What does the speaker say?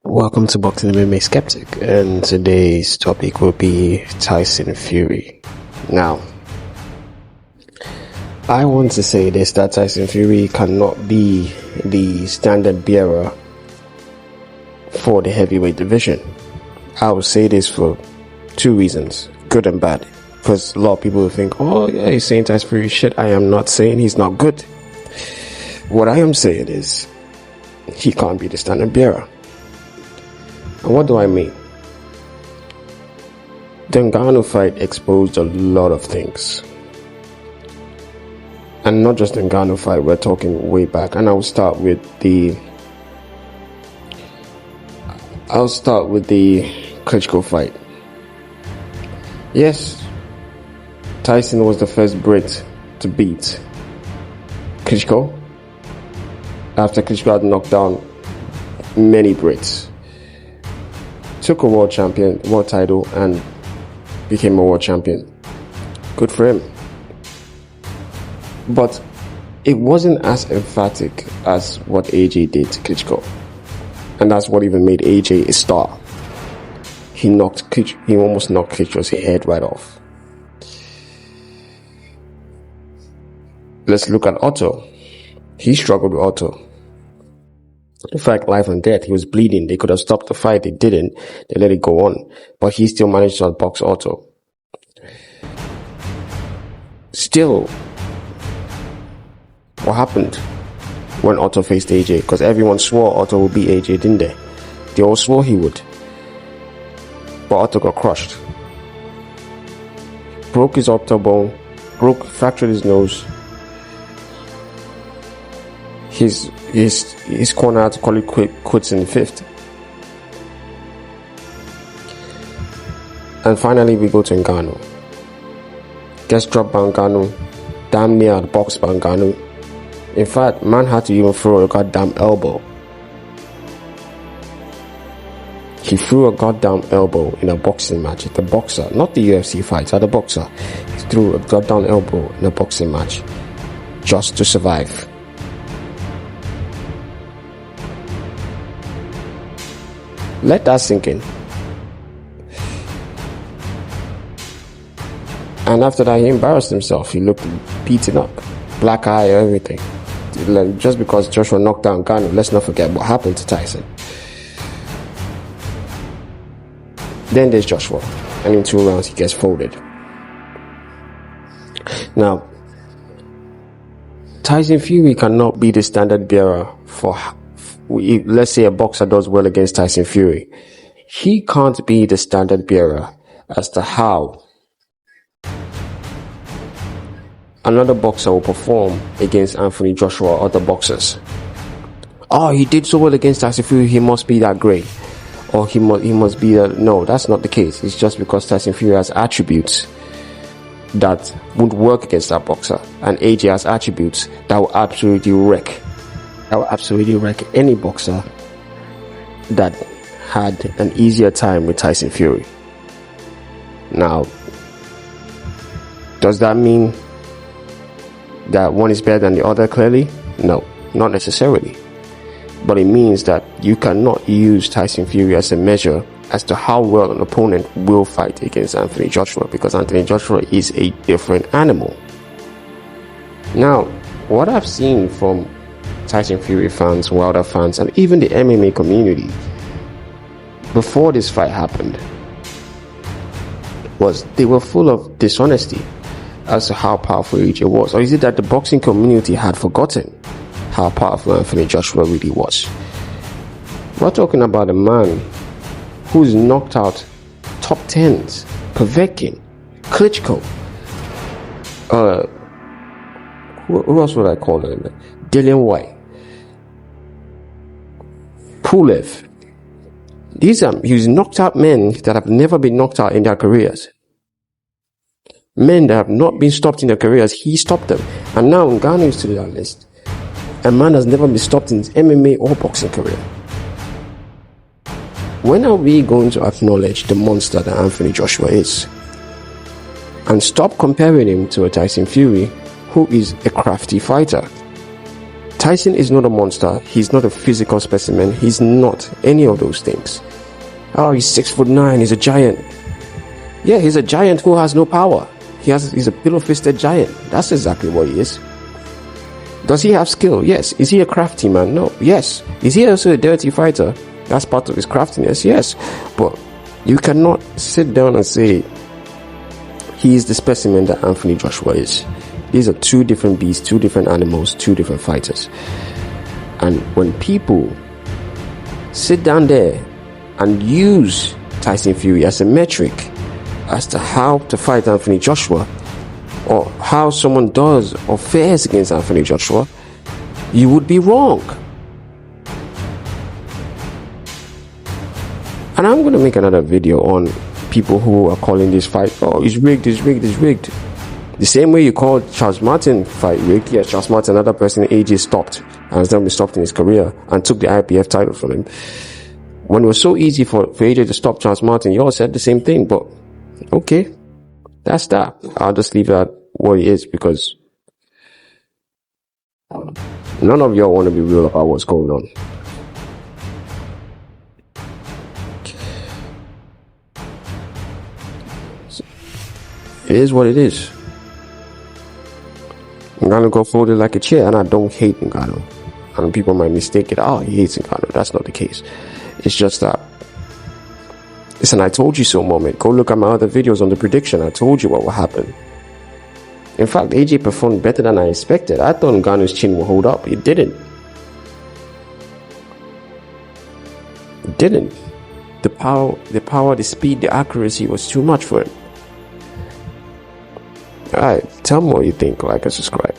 Welcome to Boxing MMA Skeptic, and today's topic will be Tyson Fury. Now, I want to say this, that Tyson Fury cannot be the standard bearer for the heavyweight division. I will say this for two reasons, good and bad. Because a lot of people will think, oh yeah, he's saying Tyson Fury shit. I am not saying he's not good. What I am saying is, he can't be the standard bearer. And what do I mean? The Ngannou fight exposed a lot of things. And not just the Ngannou fight, we're talking way back. And I'll start with the Klitschko fight. Yes, Tyson was the first Brit to beat Klitschko after Klitschko had knocked down many Brits. Took a world title, and became a world champion. Good for him. But it wasn't as emphatic as what AJ did to Klitschko. And that's what even made AJ a star. He almost knocked Klitschko's head right off. Let's look at Otto. He struggled with Otto. In fact, life and death. He was bleeding. They could have stopped the fight. They didn't. They let it go on. But he still managed to outbox Otto. Still, what happened when Otto faced AJ? Because everyone swore Otto would beat AJ, didn't they? They all swore he would. But Otto got crushed. Broke his octobone. Fractured his nose. His corner had to call it quits in the fifth. And finally we go to Ngannou. Gets dropped by Ngannou. Damn near outboxed by Ngannou. In fact, man had to even throw a goddamn elbow. He threw a goddamn elbow in a boxing match. The boxer, not the UFC fighter, the boxer. He threw a goddamn elbow in a boxing match just to survive. Let that sink in. And after that, he embarrassed himself. He looked beaten up, black eye, everything. Just because Joshua knocked down Ngannou, let's not forget what happened to Tyson. Then there's Joshua, and in 2 rounds he gets folded. Now, Tyson Fury cannot be the standard bearer for, let's say a boxer does well against Tyson Fury. He can't be the standard bearer as to how another boxer will perform against Anthony Joshua or other boxers. Oh, he did so well against Tyson Fury, he must be that great. Or he must be that. No, that's not the case. It's just because Tyson Fury has attributes that would work against that boxer. And AJ has attributes that will absolutely wreck any boxer that had an easier time with Tyson Fury. Now, does that mean that one is better than the other? Clearly, no, not necessarily. But it means that you cannot use Tyson Fury as a measure as to how well an opponent will fight against Anthony Joshua, because Anthony Joshua is a different animal. Now, what I've seen from Tyson Fury fans, Wilder fans, and even the MMA community before this fight happened was they were full of dishonesty as to how powerful AJ was. Or is it that the boxing community had forgotten how powerful Anthony Joshua really was? We're talking about a man who's knocked out top 10s, Povetkin, Klitschko, who else would I call him? Dillian White, Pulev. He's knocked out men that have never been knocked out in their careers. Men that have not been stopped in their careers, he stopped them. And now Ngannou is to that list. A man has never been stopped in his MMA or boxing career. When are we going to acknowledge the monster that Anthony Joshua is? And stop comparing him to a Tyson Fury, who is a crafty fighter. Tyson is not a monster. He's not a physical specimen. He's not any of those things. Oh, he's 6'9", he's a giant. Yeah, he's a giant who has no power. He's a pillow-fisted giant. That's exactly what he is. Does he have skill? Yes. Is he a crafty man? No. Yes. Is he also a dirty fighter? That's part of his craftiness. Yes. But you cannot sit down and say he is the specimen that Anthony Joshua is. These are two different beasts, two different animals, two different fighters. And when people sit down there and use Tyson Fury as a metric as to how to fight Anthony Joshua, or how someone does or fares against Anthony Joshua, you would be wrong. And I'm going to make another video on people who are calling this fight, oh, it's rigged, it's rigged, it's rigged. The same way you called Charles Martin fight rigged. Yes, Charles Martin, another person, AJ stopped, and has never been stopped in his career, and took the IPF title from him. When it was so easy for AJ to stop Charles Martin, you all said the same thing, but okay, that's that. I'll just leave that what it is, because none of y'all want to be real about what's going on. It is what it is. Ngannou got folded like a chair, and I don't hate Ngannou. And people might mistake it. Oh, he hates Ngannou. That's not the case. It's just that it's an I told you so moment. Go look at my other videos on the prediction. I told you what will happen. In fact, AJ performed better than I expected. I thought Ngannou's chin would hold up. It didn't. It didn't. The power, the speed, the accuracy was too much for him. Alright, tell me what you think. Like and subscribe.